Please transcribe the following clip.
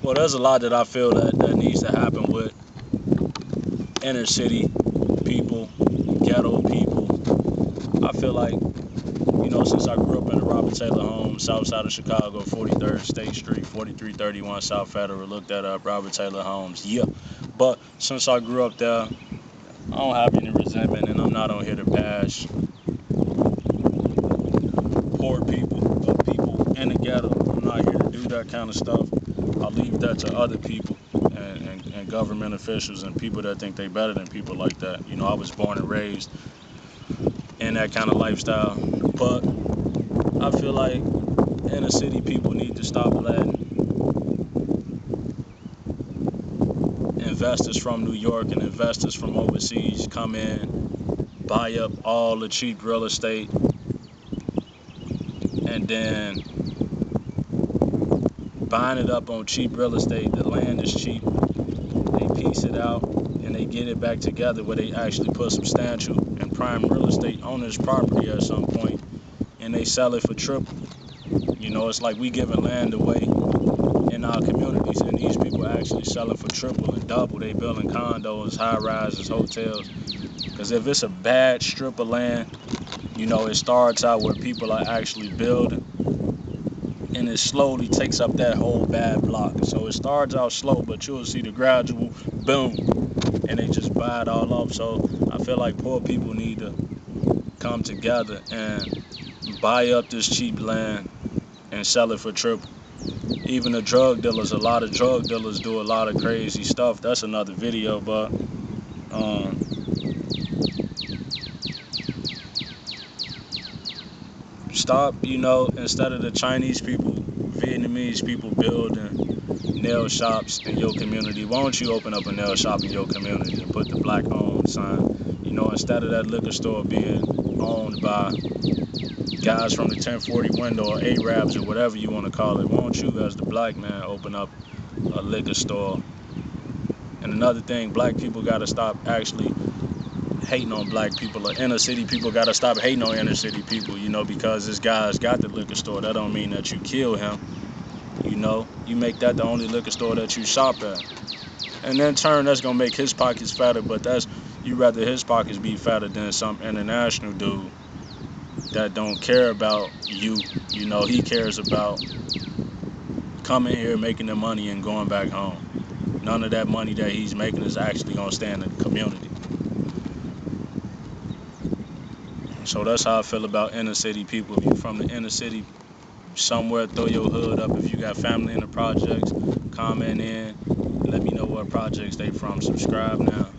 Well, there's a lot that I feel that needs to happen with inner city people, ghetto people. I feel like, since I grew up in the Robert Taylor home, south side of Chicago, 43rd State Street, 4331 South Federal, look that up, Robert Taylor Homes, yeah. But since I grew up there, I don't have any resentment, and I'm not on here to bash poor people or people in the ghetto. I'm not here to do that kind of stuff. I leave that to other people and government officials and people that think they better than people like that. I was born and raised in that kind of lifestyle. But I feel like inner city people need to stop letting investors from New York and investors from overseas come in, buy up all the cheap real estate, and then buying it up on cheap real estate. The land is cheap. They piece it out and they get it back together where they actually put substantial and prime real estate on this property at some point, and they sell it for triple. It's like we giving land away in our communities, and these people actually selling for triple and double. They building condos, high rises, hotels. Because if it's a bad strip of land, it starts out where people are actually building, and it slowly takes up that whole bad block. So it starts out slow, but you'll see the gradual boom, and they just buy it all up. So I feel like poor people need to come together and buy up this cheap land and sell it for triple. Even the drug dealers, a lot of drug dealers do a lot of crazy stuff. That's another video, but um, stop, instead of the Chinese people, Vietnamese people building nail shops in your community, why don't you open up a nail shop in your community and put the black owned sign? Instead of that liquor store being owned by guys from the 1040 window or Arabs or whatever you want to call it, why don't you, as the black man, open up a liquor store? And another thing, black people got to stop actually hating on black people, or inner city people got to stop hating on inner city people, because this guy's got the liquor store. That don't mean that you kill him. You make that the only liquor store that you shop at. And in turn, that's going to make his pockets fatter, but you rather his pockets be fatter than some international dude that don't care about you. He cares about coming here, making the money, and going back home. None of that money that he's making is actually going to stay in the community. So that's how I feel about inner city people. If you're from the inner city, somewhere, throw your hood up. If you got family in the projects, comment in. Let me know what projects they from. Subscribe now.